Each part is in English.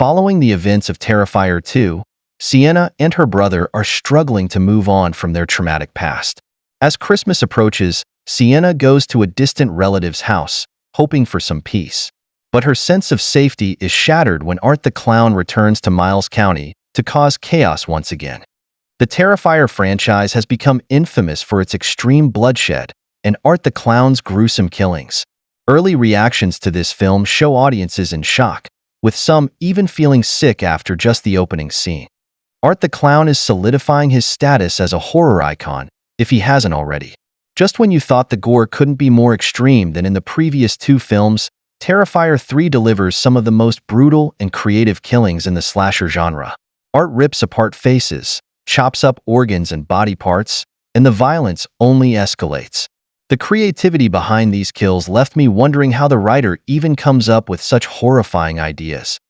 Following the events of Terrifier 2, Sienna and her brother are struggling to move on from their traumatic past. As Christmas approaches, Sienna goes to a distant relative's house, hoping for some peace. But her sense of safety is shattered when Art the Clown returns to Miles County to cause chaos once again. The Terrifier franchise has become infamous for its extreme bloodshed and Art the Clown's gruesome killings. Early reactions to this film show audiences in shock, with some even feeling sick after just the opening scene. Art the Clown is solidifying his status as a horror icon, if he hasn't already. Just when you thought the gore couldn't be more extreme than in the previous two films, Terrifier 3 delivers some of the most brutal and creative killings in the slasher genre. Art rips apart faces, chops up organs and body parts, and the violence only escalates. The creativity behind these kills left me wondering how the writer even comes up with such horrifying ideas.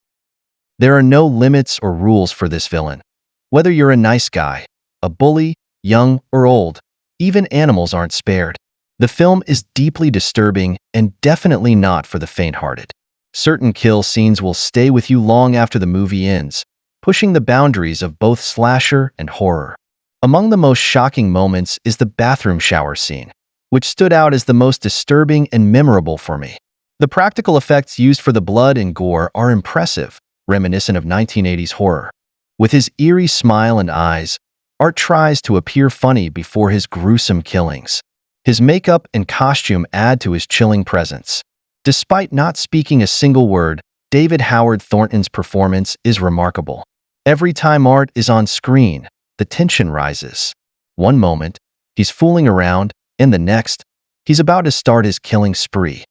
There are no limits or rules for this villain. Whether you're a nice guy, a bully, young or old, even animals aren't spared. The film is deeply disturbing and definitely not for the faint-hearted. Certain kill scenes will stay with you long after the movie ends, pushing the boundaries of both slasher and horror. Among the most shocking moments is the bathroom shower scene, which stood out as the most disturbing and memorable for me. The practical effects used for the blood and gore are impressive, reminiscent of 1980s horror. With his eerie smile and eyes, Art tries to appear funny before his gruesome killings. His makeup and costume add to his chilling presence. Despite not speaking a single word, David Howard Thornton's performance is remarkable. Every time Art is on screen, the tension rises. One moment, he's fooling around, and the next, he's about to start his killing spree.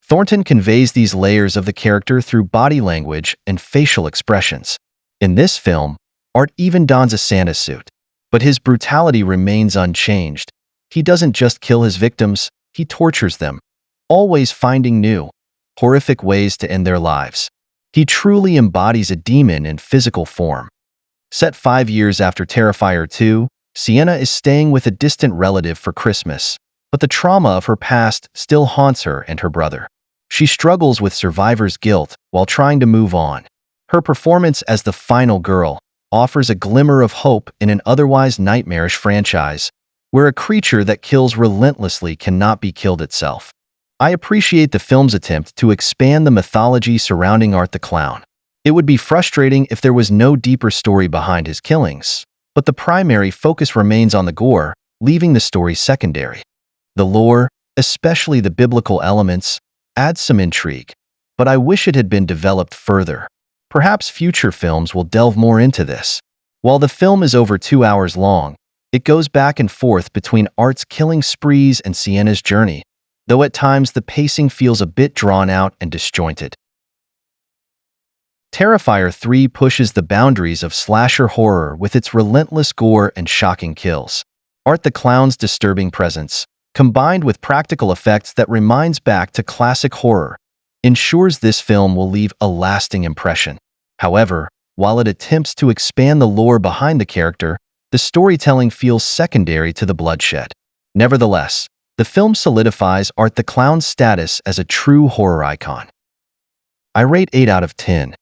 Thornton conveys these layers of the character through body language and facial expressions. In this film, Art even dons a Santa suit, but his brutality remains unchanged. He doesn't just kill his victims, he tortures them, always finding new, horrific ways to end their lives. He truly embodies a demon in physical form. Set 5 years after Terrifier 2, Sienna is staying with a distant relative for Christmas, but the trauma of her past still haunts her and her brother. She struggles with survivor's guilt while trying to move on. Her performance as the final girl offers a glimmer of hope in an otherwise nightmarish franchise, where a creature that kills relentlessly cannot be killed itself. I appreciate the film's attempt to expand the mythology surrounding Art the Clown. It would be frustrating if there was no deeper story behind his killings, but the primary focus remains on the gore, leaving the story secondary. The lore, especially the biblical elements, adds some intrigue, but I wish it had been developed further. Perhaps future films will delve more into this. While the film is over 2 hours long, it goes back and forth between Art's killing sprees and Sienna's journey, though at times the pacing feels a bit drawn out and disjointed. Terrifier 3 pushes the boundaries of slasher horror with its relentless gore and shocking kills. Art the Clown's disturbing presence, combined with practical effects that reminds back to classic horror, ensures this film will leave a lasting impression. However, while it attempts to expand the lore behind the character, the storytelling feels secondary to the bloodshed. Nevertheless, the film solidifies Art the Clown's status as a true horror icon. I rate 8 out of 10.